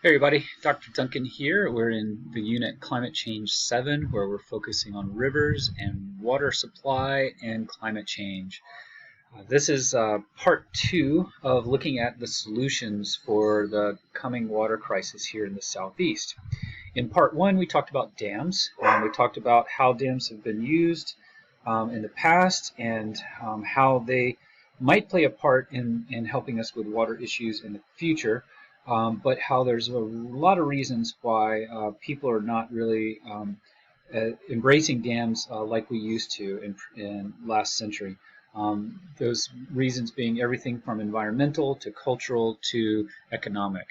Hey everybody, Dr. Duncan here. We're in the unit Climate Change 7 where we're focusing on rivers and water supply and climate change. This is part 2 of looking at the solutions for the coming water crisis here in the southeast. In part 1 we talked about dams, and we talked about how dams have been used in the past and how they might play a part in helping us with water issues in the future. But how there's a lot of reasons why people are not really embracing dams like we used to in last century. Those reasons being everything from environmental to cultural to economic.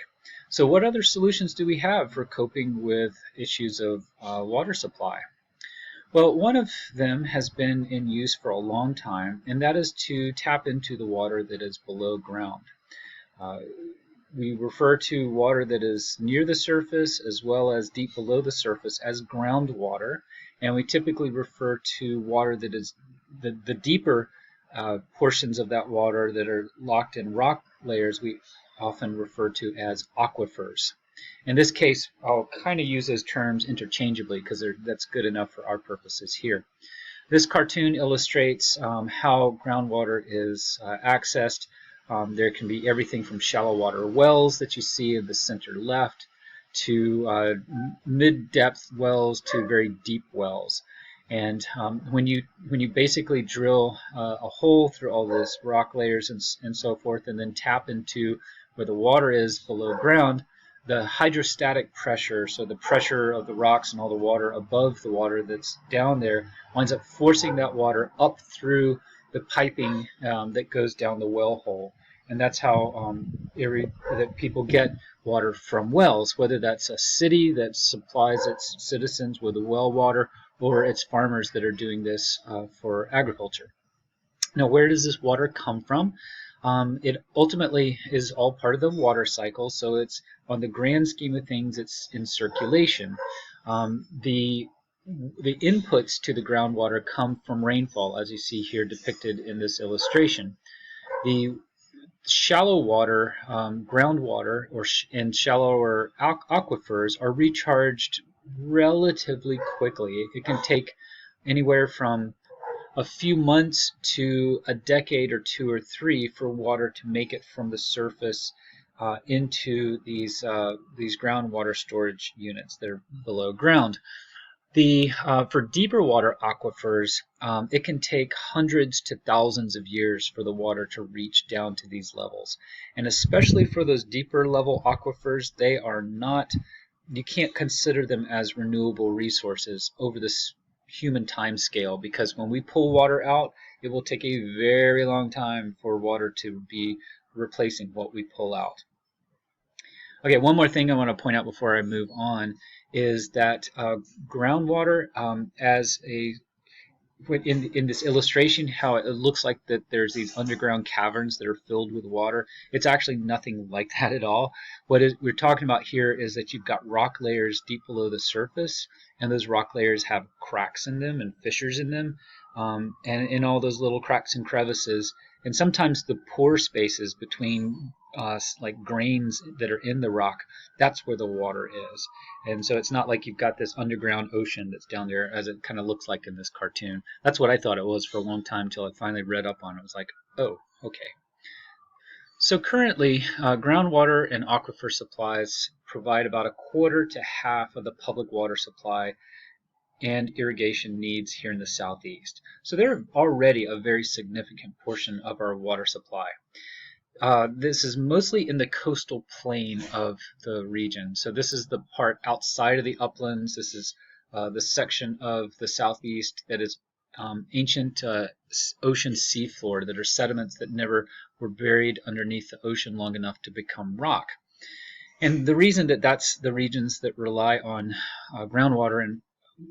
So what other solutions do we have for coping with issues of water supply? Well, one of them has been in use for a long time, and that is to tap into the water that is below ground. Uh, we refer to water that is near the surface as well as deep below the surface as groundwater, and we typically refer to water that is the deeper portions of that water that are locked in rock layers we often refer to as aquifers. In this case, I'll kind of use those terms interchangeably because that's good enough for our purposes here. This cartoon illustrates how groundwater is accessed. There can be everything from shallow water wells that you see in the center left to mid-depth wells to very deep wells. And when you basically drill a hole through all this rock layers and so forth, and then tap into where the water is below ground, the hydrostatic pressure, so the pressure of the rocks and all the water above the water that's down there, winds up forcing that water up through the piping that goes down the well hole. And that's how that people get water from wells, whether that's a city that supplies its citizens with the well water or it's farmers that are doing this for agriculture. Now, where does this water come from? It ultimately is all part of the water cycle, so it's on the grand scheme of things, it's in circulation. The inputs to the groundwater come from rainfall, as you see here depicted in this illustration. The shallow water, groundwater, and shallower aquifers are recharged relatively quickly. It can take anywhere from a few months to a decade or two or three for water to make it from the surface into these groundwater storage units that are below ground. For deeper water aquifers, it can take hundreds to thousands of years for the water to reach down to these levels. And especially for those deeper level aquifers, they are not, you can't consider them as renewable resources over this human time scale, because when we pull water out, it will take a very long time for water to be replacing what we pull out. Okay, one more thing I want to point out before I move on is that groundwater, as a in this illustration, how it looks like that there's these underground caverns that are filled with water. It's actually nothing like that at all. We're talking about here is that you've got rock layers deep below the surface, and those rock layers have cracks in them and fissures in them, and in all those little cracks and crevices, and sometimes the pore spaces between like grains that are in the rock, that's where the water is. And so it's not like you've got this underground ocean that's down there as it kind of looks like in this cartoon. That's what I thought it was for a long time until I finally read up on it. I was like, oh, okay. So currently, groundwater and aquifer supplies provide about a quarter to half of the public water supply and irrigation needs here in the southeast. So they're already a very significant portion of our water supply. This is mostly in the coastal plain of the region. So this is the part outside of the uplands. This is the section of the southeast that is ancient ocean seafloor, that are sediments that never were buried underneath the ocean long enough to become rock. And the reason that that's the regions that rely on groundwater and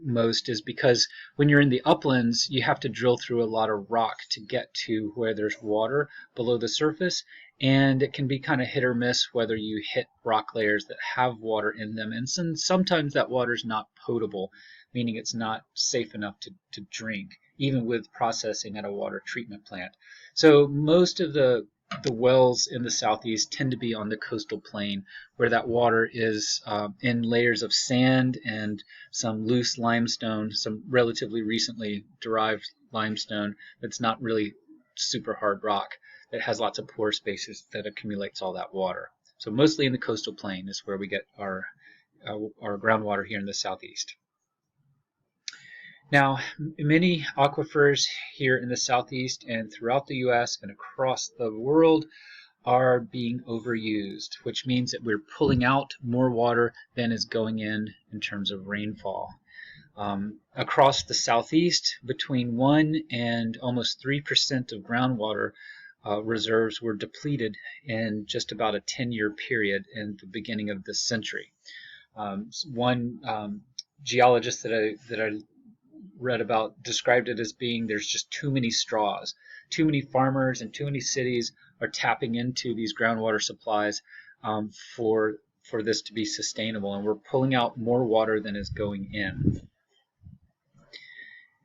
most is because when you're in the uplands, you have to drill through a lot of rock to get to where there's water below the surface, and it can be kind of hit or miss whether you hit rock layers that have water in them, and sometimes that water is not potable, meaning it's not safe enough to drink, even with processing at a water treatment plant. So most of the the wells in the southeast tend to be on the coastal plain, where that water is in layers of sand and some loose limestone, some relatively recently derived limestone that's not really super hard rock, that has lots of pore spaces that accumulates all that water. So mostly in the coastal plain is where we get our groundwater here in the southeast. Now, many aquifers here in the southeast and throughout the U.S. and across the world are being overused, which means that we're pulling out more water than is going in terms of rainfall. Across the southeast, between 1 and almost 3% of groundwater reserves were depleted in just about a 10-year period in the beginning of this century. One geologist that I read about described it as being there's just too many straws. Too many farmers and too many cities are tapping into these groundwater supplies for this to be sustainable, and we're pulling out more water than is going in.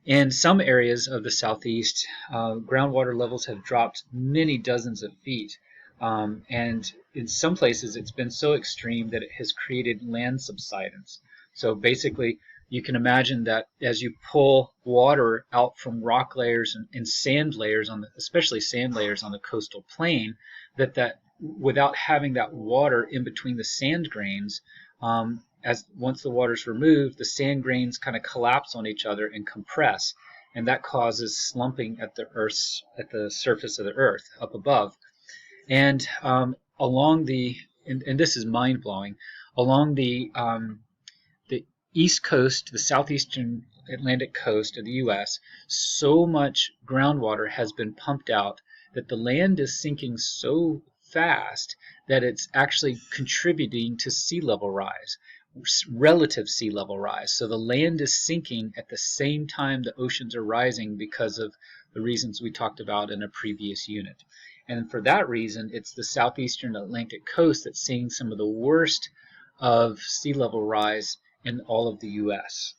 In some areas of the southeast, groundwater levels have dropped many dozens of feet, and in some places it's been so extreme that it has created land subsidence. So basically, you can imagine that as you pull water out from rock layers and sand layers, especially sand layers on the coastal plain, that without having that water in between the sand grains, once the water is removed, the sand grains kind of collapse on each other and compress, and that causes slumping at the surface of the earth up above. And along and this is mind blowing, along the east coast, the southeastern Atlantic coast of the U.S., so much groundwater has been pumped out that the land is sinking so fast that it's actually contributing to sea level rise, relative sea level rise. So the land is sinking at the same time the oceans are rising because of the reasons we talked about in a previous unit. And for that reason, it's the southeastern Atlantic coast that's seeing some of the worst of sea level rise in all of the U.S.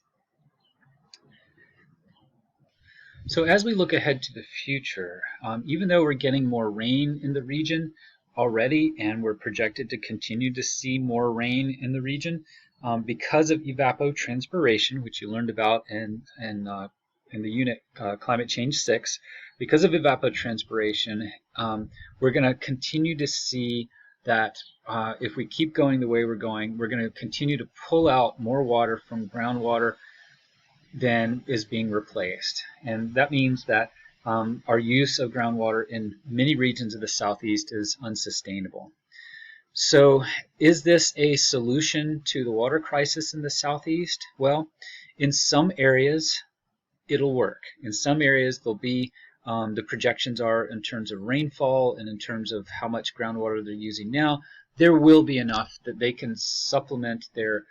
So as we look ahead to the future, even though we're getting more rain in the region already, and we're projected to continue to see more rain in the region, because of evapotranspiration, which you learned about in the unit Climate Change 6, because of evapotranspiration, we're going to continue to see that if we keep going the way we're going to continue to pull out more water from groundwater than is being replaced. And that means that our use of groundwater in many regions of the southeast is unsustainable. So is this a solution to the water crisis in the southeast? Well, in some areas it'll work. In some areas there'll be the projections are in terms of rainfall and in terms of how much groundwater they're using now, there will be enough that they can supplement their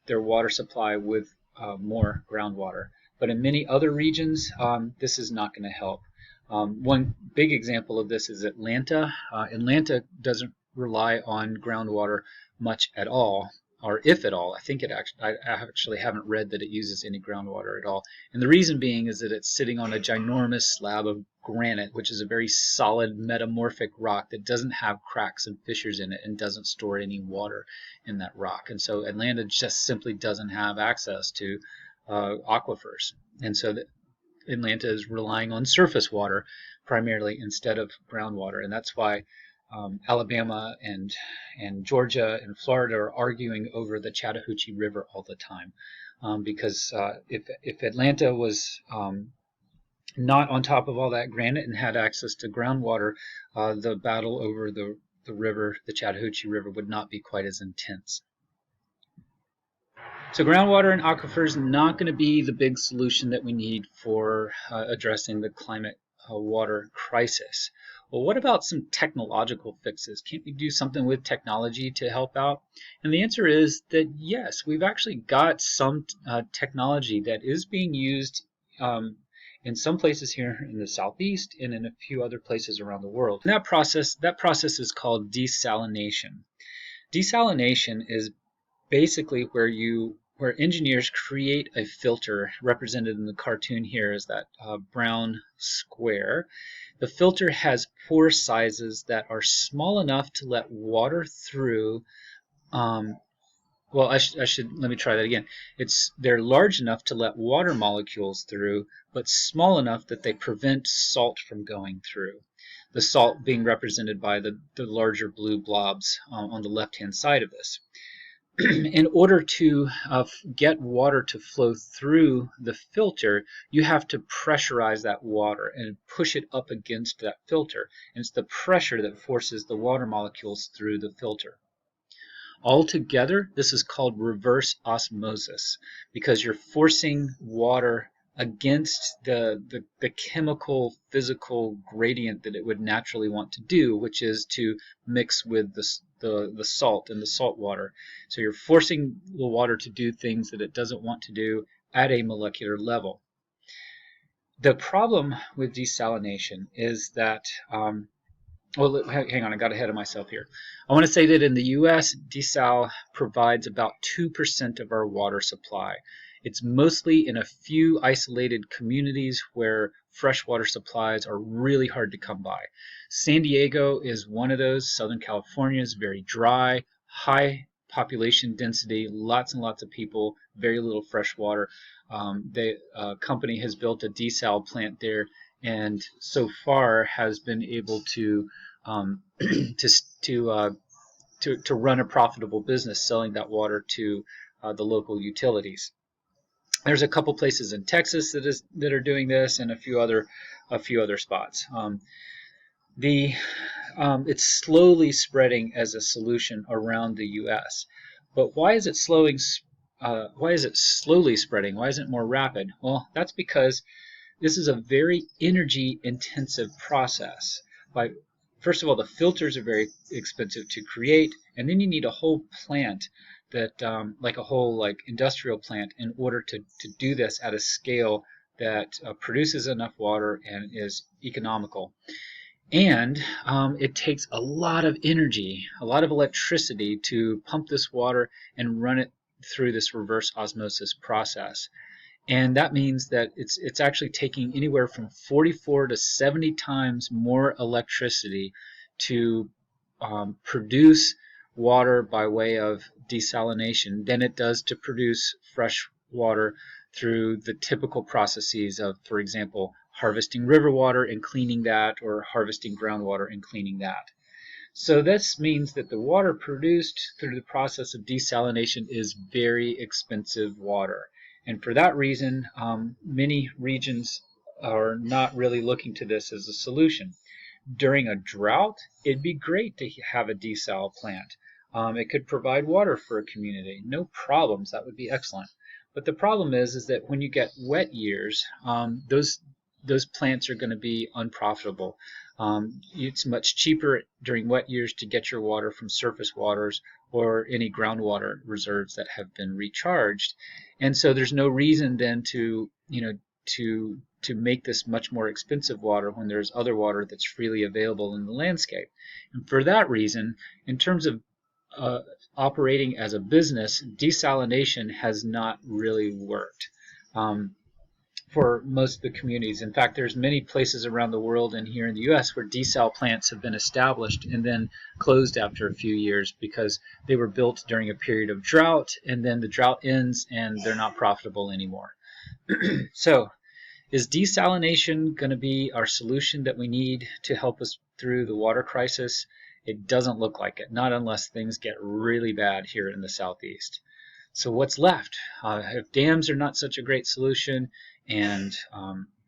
water supply with more groundwater. But in many other regions, this is not going to help. One big example of this is Atlanta. Atlanta doesn't rely on groundwater much at all, or if at all. I actually haven't read that it uses any groundwater at all. And the reason being is that it's sitting on a ginormous slab of granite, which is a very solid metamorphic rock that doesn't have cracks and fissures in it and doesn't store any water in that rock. And so Atlanta just simply doesn't have access to aquifers. And so Atlanta is relying on surface water primarily instead of groundwater. And that's why Alabama and Georgia and Florida are arguing over the Chattahoochee River all the time, because if Atlanta was not on top of all that granite and had access to groundwater, the battle over the river, the Chattahoochee River, would not be quite as intense. So groundwater and aquifers not going to be the big solution that we need for addressing the climate water crisis. Well, what about some technological fixes? Can't we do something with technology to help out? And the answer is that yes, we've actually got some technology that is being used in some places here in the southeast and in a few other places around the world. And that process is called desalination. Desalination is basically where where engineers create a filter, represented in the cartoon here as that brown square. The filter has pore sizes that are small enough to let water through. Well, let me try that again. They're large enough to let water molecules through, but small enough that they prevent salt from going through. The salt being represented by the larger blue blobs on the left-hand side of this. In order to get water to flow through the filter, you have to pressurize that water and push it up against that filter. And it's the pressure that forces the water molecules through the filter. Altogether, this is called reverse osmosis because you're forcing water against the chemical physical gradient that it would naturally want to do, which is to mix with the salt and the salt water. So you're forcing the water to do things that it doesn't want to do at a molecular level. The problem with desalination is that well, hang on, I got ahead of myself here. I want to say that in the U.S., desal provides about 2% of our water supply. It's mostly in a few isolated communities where freshwater supplies are really hard to come by. San Diego is one of those. Southern California is very dry, high population density, lots and lots of people, very little fresh water. The company has built a desal plant there, and so far has been able to to run a profitable business selling that water to the local utilities. There's a couple places in Texas that are doing this, and a few other spots. It's slowly spreading as a solution around the U.S. But why is it slowly spreading? Why isn't it more rapid? Well, that's because this is a very energy intensive process. First of all, the filters are very expensive to create, and then you need a whole plant that, like a whole industrial plant, in order to do this at a scale that produces enough water and is economical. And it takes a lot of energy, a lot of electricity to pump this water and run it through this reverse osmosis process. And that means that it's actually taking anywhere from 44 to 70 times more electricity to produce water by way of desalination than it does to produce fresh water through the typical processes of, for example, harvesting river water and cleaning that, or harvesting groundwater and cleaning that. So this means that the water produced through the process of desalination is very expensive water. And for that reason, many regions are not really looking to this as a solution. During a drought, it'd be great to have a desal plant. It could provide water for a community. No problems. That would be excellent. But the problem is that when you get wet years, those plants are going to be unprofitable. It's much cheaper during wet years to get your water from surface waters or any groundwater reserves that have been recharged. And so there's no reason then to make this much more expensive water when there's other water that's freely available in the landscape. And for that reason, in terms of operating as a business, desalination has not really worked for most of the communities. In fact, there's many places around the world and here in the U.S. where desal plants have been established and then closed after a few years because they were built during a period of drought, and then the drought ends and they're not profitable anymore. So, is desalination going to be our solution that we need to help us through the water crisis? It doesn't look like it, not unless things get really bad here in the Southeast. So what's left? If dams are not such a great solution, and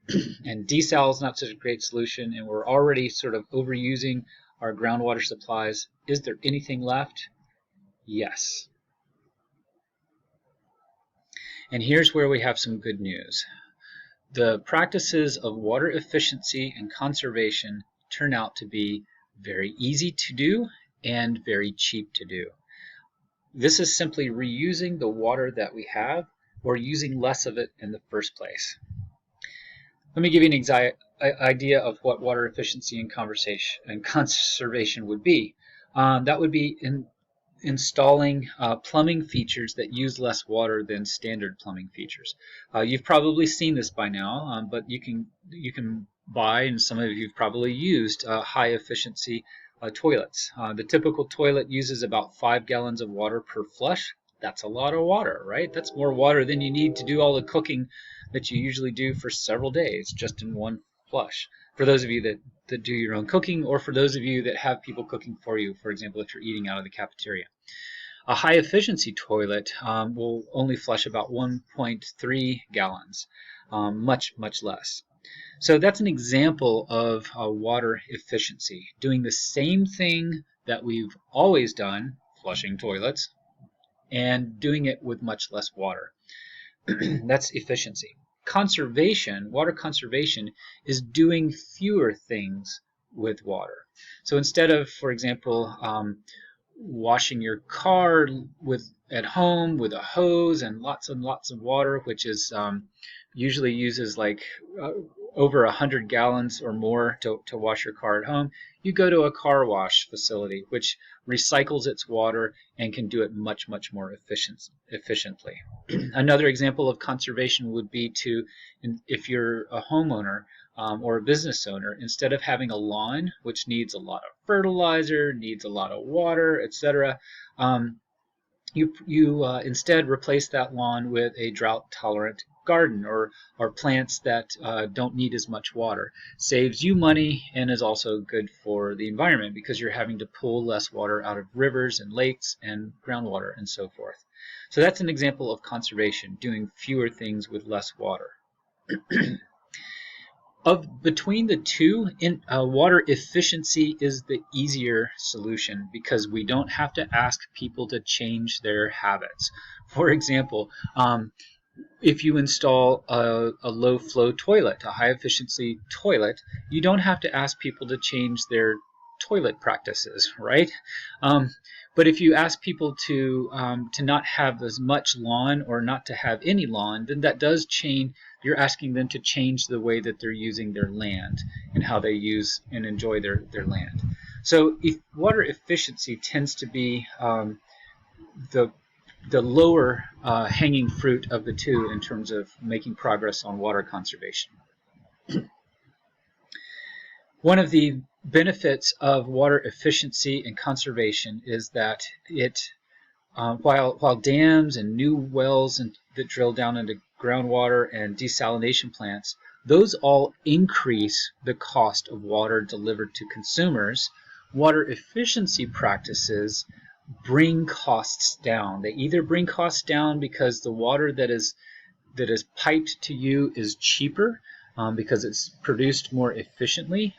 desal is not such a great solution, and we're already sort of overusing our groundwater supplies, is there anything left? Yes. And here's where we have some good news. The practices of water efficiency and conservation turn out to be very easy to do and very cheap to do. This is simply reusing the water that we have, or using less of it in the first place. Let me give you an idea of what water efficiency and conservation would be. That would be installing plumbing features that use less water than standard plumbing features. You've probably seen this by now, but you can buy, and some of you've probably used, high efficiency toilets. The typical toilet uses about 5 gallons of water per flush. That's a lot of water, right? That's more water than you need to do all the cooking that you usually do for several days just in one flush. For those of you that do your own cooking, or for those of you that have people cooking for you, for example, if you're eating out of the cafeteria. A high efficiency toilet will only flush about 1.3 gallons, much less. So that's an example of water efficiency, doing the same thing that we've always done, flushing toilets, and doing it with much less water. That's efficiency. Conservation, water conservation, is doing fewer things with water. So instead of, for example, washing your car at home with a hose and lots of water, which is usually uses like over 100 gallons or more to wash your car at home, you go to a car wash facility which recycles its water and can do it much more efficiently. Another example of conservation would be if you're a homeowner or a business owner, instead of having a lawn which needs a lot of fertilizer, needs a lot of water, etc., you instead replace that lawn with a drought-tolerant garden or plants that don't need as much water. Saves you money and is also good for the environment because you're having to pull less water out of rivers and lakes and groundwater and so forth. So that's an example of conservation, doing fewer things with less water. Between the two, water efficiency is the easier solution because we don't have to ask people to change their habits. For example, if you install a low flow toilet, a high efficiency toilet, you don't have to ask people to change their toilet practices, right? But if you ask people to not have as much lawn or not to have any lawn, then that does change. You're asking them to change the way that they're using their land and how they use and enjoy their land. So water efficiency tends to be the lower hanging fruit of the two in terms of making progress on water conservation. One of the benefits of water efficiency and conservation is that while dams and new wells that drill down into groundwater and desalination plants, those all increase the cost of water delivered to consumers, water efficiency practices bring costs down. They either bring costs down because the water that is piped to you is cheaper because it's produced more efficiently,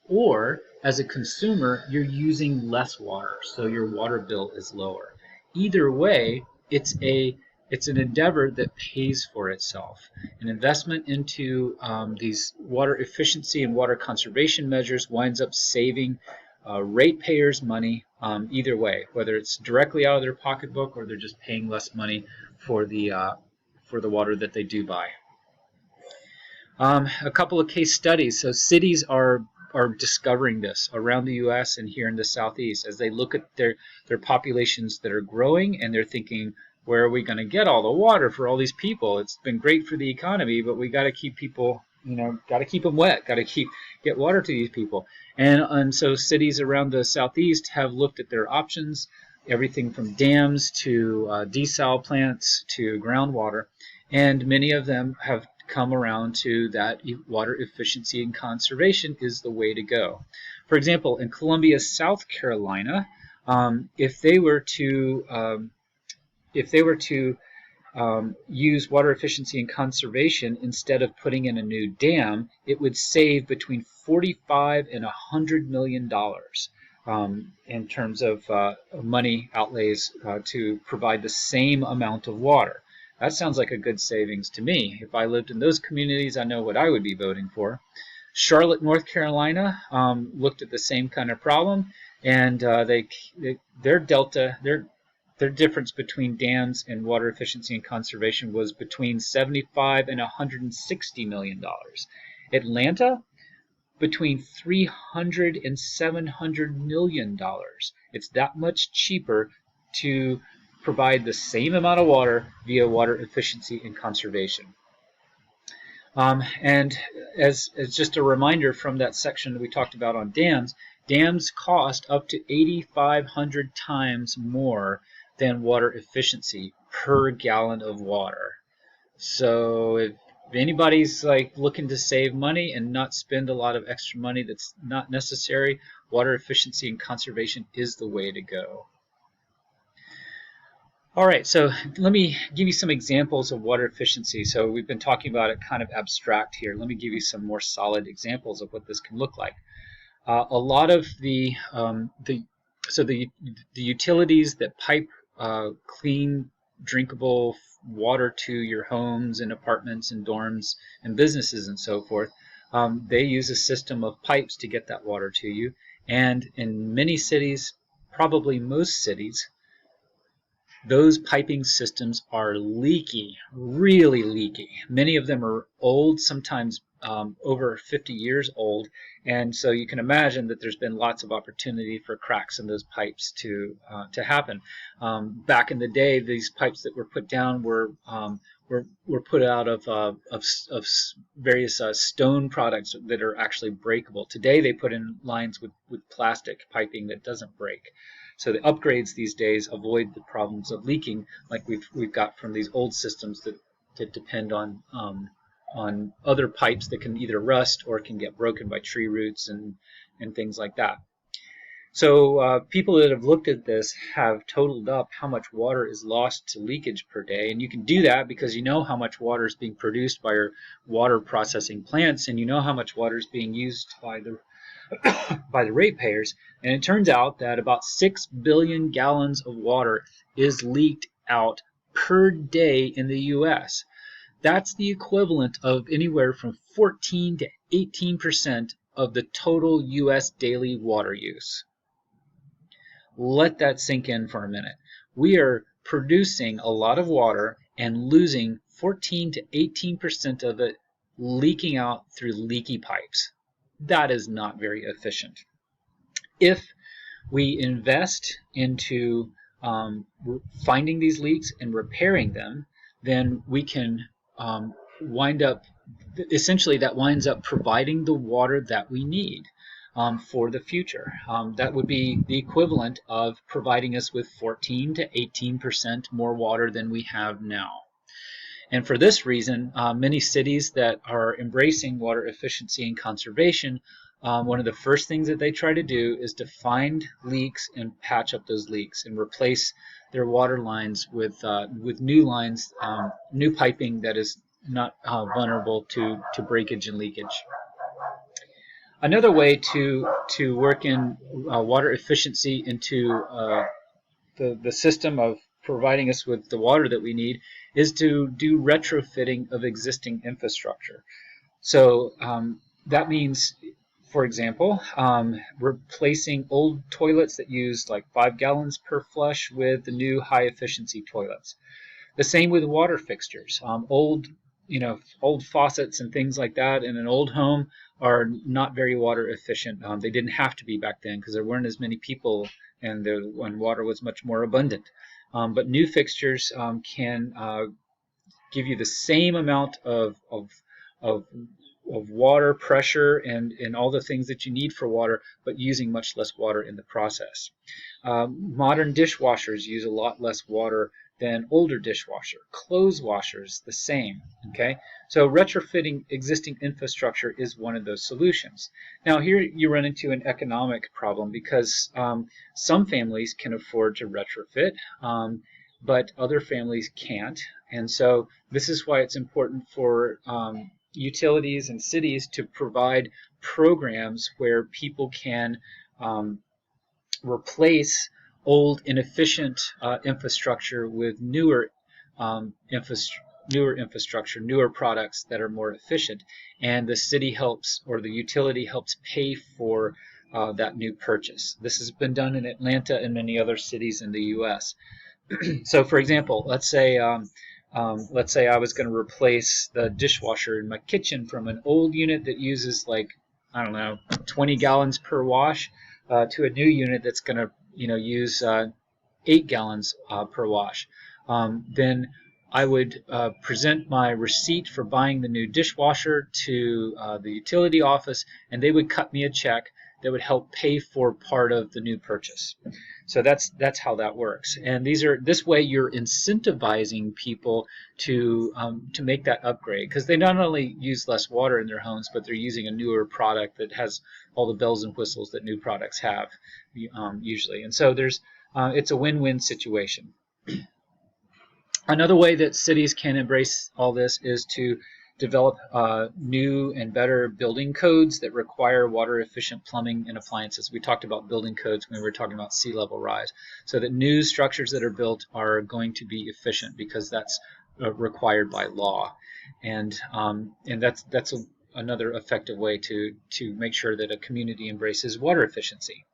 or as a consumer you're using less water, so your water bill is lower. Either way, it's an endeavor that pays for itself. An investment into these water efficiency and water conservation measures winds up saving ratepayers money either way, whether it's directly out of their pocketbook or they're just paying less money for the water that they do buy. A couple of case studies. So cities are discovering this around the U.S. and here in the Southeast as they look at their populations that are growing, and they're thinking, where are we going to get all the water for all these people? It's been great for the economy, but we got to keep people, got to keep them wet, got to get water to these people. And so cities around the Southeast have looked at their options, everything from dams to desal plants to groundwater, and many of them have come around to that water efficiency and conservation is the way to go. For example, in Columbia, South Carolina, if they were to use water efficiency and conservation instead of putting in a new dam, it would save between $45 and $100 million in terms of money outlays to provide the same amount of water. That sounds like a good savings to me. If I lived in those communities, I know what I would be voting for. Charlotte, North Carolina looked at the same kind of problem, and their difference between dams and water efficiency and conservation was between $75 and $160 million. Atlanta, between $300 and $700 million. It's that much cheaper to provide the same amount of water via water efficiency and conservation. And as just a reminder from that section that we talked about on dams, dams cost up to 8,500 times more than water efficiency per gallon of water. So if anybody's like looking to save money and not spend a lot of extra money that's not necessary, water efficiency and conservation is the way to go. All right, so let me give you some examples of water efficiency. So we've been talking about it kind of abstract here. Let me give you some more solid examples of what this can look like. A lot of the utilities that pipe clean, drinkable water to your homes and apartments and dorms and businesses and so forth, they use a system of pipes to get that water to you. And in many cities, probably most cities, those piping systems are leaky, really leaky. Many of them are old, sometimes over 50 years old, and so you can imagine that there's been lots of opportunity for cracks in those pipes to happen. Back in the day, these pipes that were put down were put out of various stone products that are actually breakable. Today, they put in lines with plastic piping that doesn't break. So the upgrades these days avoid the problems of leaking like we've got from these old systems that depend on other pipes that can either rust or can get broken by tree roots and things like that. So people that have looked at this have totaled up how much water is lost to leakage per day, and you can do that because you know how much water is being produced by your water processing plants, and you know how much water is being used by the ratepayers, and it turns out that about 6 billion gallons of water is leaked out per day in the U.S. That's the equivalent of anywhere from 14 to 18% of the total U.S. daily water use. Let that sink in for a minute. We are producing a lot of water and losing 14 to 18% of it leaking out through leaky pipes. That is not very efficient. If we invest into finding these leaks and repairing them, then we can essentially that winds up providing the water that we need for the future. That would be the equivalent of providing us with 14 to 18% more water than we have now. And for this reason, many cities that are embracing water efficiency and conservation, one of the first things that they try to do is to find leaks and patch up those leaks and replace their water lines with new lines, new piping that is not vulnerable to breakage and leakage. Another way to work in water efficiency into the system of providing us with the water that we need is to do retrofitting of existing infrastructure. So that means, for example, replacing old toilets that use like 5 gallons per flush with the new high efficiency toilets. The same with water fixtures. Old faucets and things like that in an old home are not very water efficient. They didn't have to be back then because there weren't as many people and water was much more abundant. But new fixtures can give you the same amount of water pressure and all the things that you need for water, but using much less water in the process. Modern dishwashers use a lot less water than older dishwasher. Clothes washers, the same. Okay, so retrofitting existing infrastructure is one of those solutions. Now here you run into an economic problem because some families can afford to retrofit, but other families can't. And so this is why it's important for utilities and cities to provide programs where people can replace old inefficient infrastructure with newer infrastructure, newer products that are more efficient, and the city helps or the utility helps pay for that new purchase. This has been done in Atlanta and many other cities in the U.S. So, for example, let's say I was going to replace the dishwasher in my kitchen from an old unit that uses like, I don't know, 20 gallons per wash to a new unit that's going to use 8 gallons per wash. Then I would present my receipt for buying the new dishwasher to the utility office, and they would cut me a check that would help pay for part of the new purchase. So that's how that works. And this way you're incentivizing people to make that upgrade, because they not only use less water in their homes, but they're using a newer product that has all the bells and whistles that new products have usually. And so it's a win-win situation. Another way that cities can embrace all this is to develop new and better building codes that require water-efficient plumbing and appliances. We talked about building codes when we were talking about sea level rise, so that new structures that are built are going to be efficient because that's required by law, and that's another effective way to make sure that a community embraces water efficiency.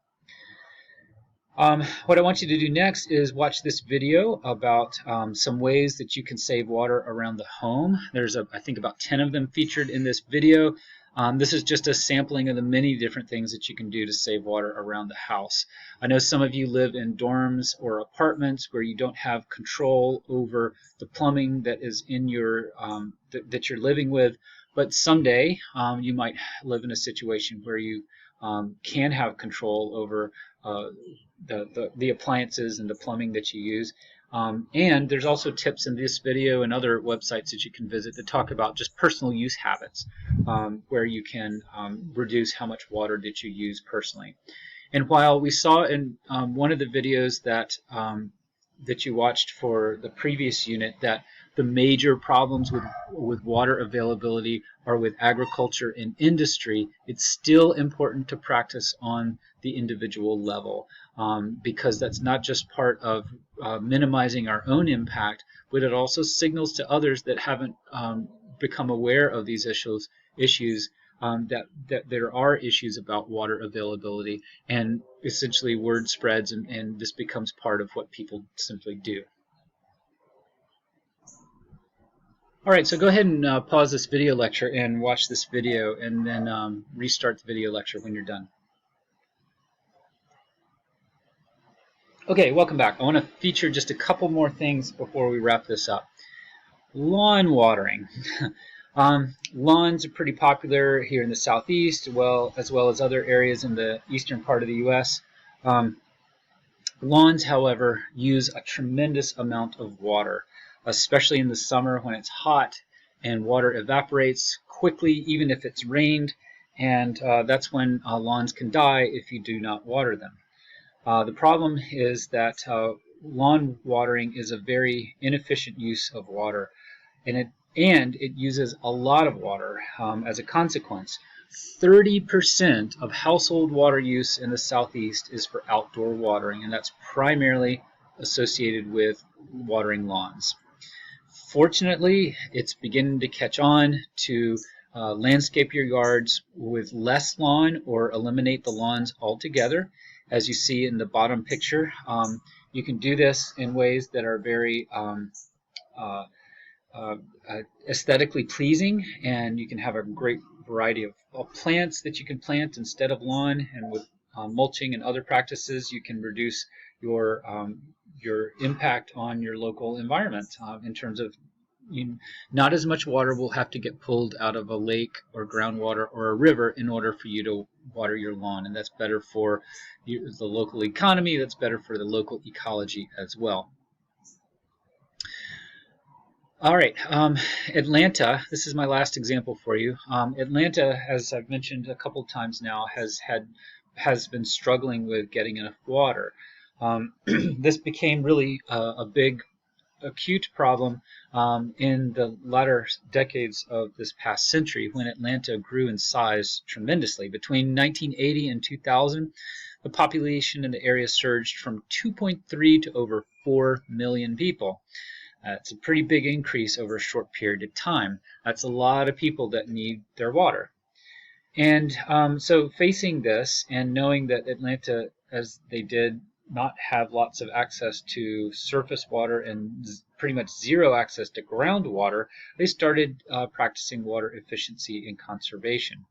What I want you to do next is watch this video about some ways that you can save water around the home. There's, I think, about 10 of them featured in this video. This is just a sampling of the many different things that you can do to save water around the house. I know some of you live in dorms or apartments where you don't have control over the plumbing that is in your that you're living with, but someday you might live in a situation where you can have control over the appliances and the plumbing that you use. And there's also tips in this video and other websites that you can visit that talk about just personal use habits, where you can reduce how much water that you use personally. And while we saw in one of the videos that you watched for the previous unit that the major problems with water availability are with agriculture and industry, it's still important to practice on the individual level, because that's not just part of minimizing our own impact, but it also signals to others that haven't become aware of these issues that there are issues about water availability, and essentially word spreads, and this becomes part of what people simply do. Alright, so go ahead and pause this video lecture and watch this video, and then restart the video lecture when you're done. Okay, welcome back. I want to feature just a couple more things before we wrap this up. Lawn watering. Lawns are pretty popular here in the southeast, as well as other areas in the eastern part of the U.S. Lawns, however, use a tremendous amount of water, especially in the summer when it's hot and water evaporates quickly, even if it's rained, and that's when lawns can die if you do not water them. The problem is that lawn watering is a very inefficient use of water, and it uses a lot of water as a consequence. 30% of household water use in the southeast is for outdoor watering, and that's primarily associated with watering lawns. Fortunately, it's beginning to catch on to landscape your yards with less lawn or eliminate the lawns altogether. As you see in the bottom picture, you can do this in ways that are very aesthetically pleasing, and you can have a great variety of plants that you can plant instead of lawn, and with mulching and other practices you can reduce your impact on your local environment in terms of not as much water will have to get pulled out of a lake or groundwater or a river in order for you to water your lawn, and that's better for the local economy, that's better for the local ecology as well. All right, Atlanta, this is my last example for you. Atlanta, as I've mentioned a couple times now, has been struggling with getting enough water. This became really a big acute problem in the latter decades of this past century, when Atlanta grew in size tremendously. Between 1980 and 2000, the population in the area surged from 2.3 to over 4 million people. It's a pretty big increase over a short period of time. That's a lot of people that need their water. And so facing this and knowing that Atlanta, as they did, not have lots of access to surface water and pretty much zero access to groundwater, they started practicing water efficiency and conservation.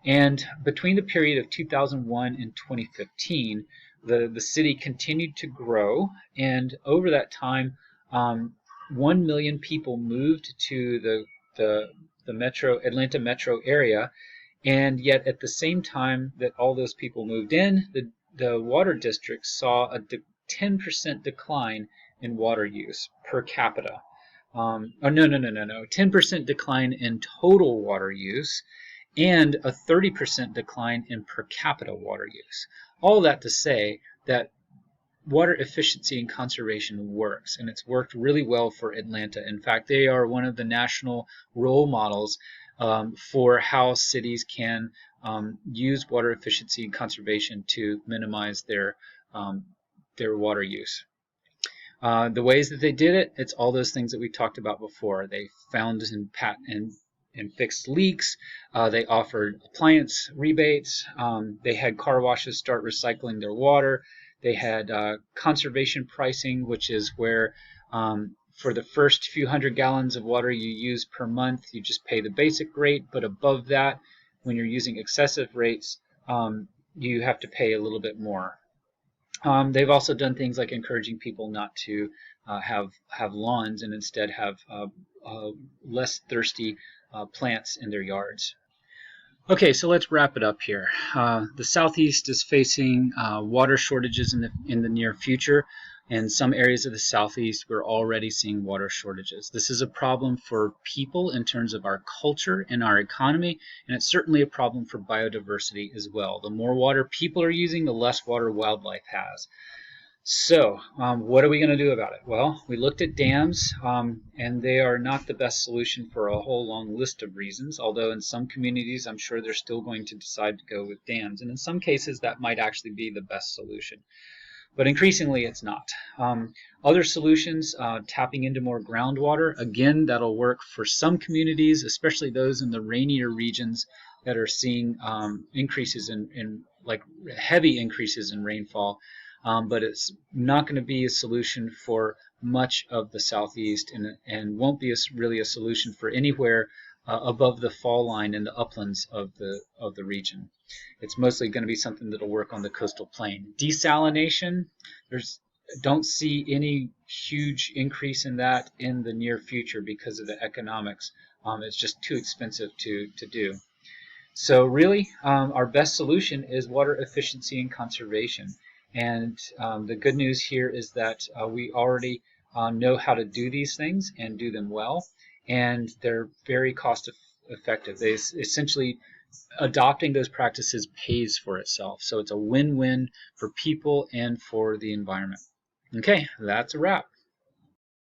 And between the period of 2001 and 2015, the city continued to grow, and over that time, 1 million people moved to the Atlanta metro area, and yet at the same time that all those people moved in, the water district saw a 10% decline in water use per capita. Oh, no, 10% decline in total water use and a 30% decline in per capita water use. All that to say that water efficiency and conservation works, and it's worked really well for Atlanta. In fact, they are one of the national role models for how cities can use water efficiency and conservation to minimize their water use. The ways that they did it, it's all those things that we talked about before. They found and fixed leaks. They offered appliance rebates. They had car washes start recycling their water. They had conservation pricing, which is where for the first few hundred gallons of water you use per month, you just pay the basic rate. But above that, when you're using excessive rates, you have to pay a little bit more. They've also done things like encouraging people not to have lawns and instead have less thirsty plants in their yards. Okay, so let's wrap it up here. The Southeast is facing water shortages in the near future. In some areas of the Southeast, we're already seeing water shortages. This is a problem for people in terms of our culture and our economy, and it's certainly a problem for biodiversity as well. The more water people are using, the less water wildlife has. So, what are we going to do about it? Well, we looked at dams, and they are not the best solution for a whole long list of reasons, although in some communities I'm sure they're still going to decide to go with dams, and in some cases that might actually be the best solution. But increasingly it's not. Other solutions, tapping into more groundwater, again, that'll work for some communities, especially those in the rainier regions that are seeing increases in like heavy increases in rainfall. But it's not going to be a solution for much of the Southeast, and won't be really a solution for anywhere above the fall line in the uplands of the region. It's mostly going to be something that'll work on the coastal plain. Desalination, don't see any huge increase in that in the near future because of the economics. It's just too expensive to do. So really, our best solution is water efficiency and conservation. And the good news here is that we already know how to do these things and do them well, and they're very cost effective. They essentially, adopting those practices pays for itself. So it's a win-win for people and for the environment. Okay, that's a wrap.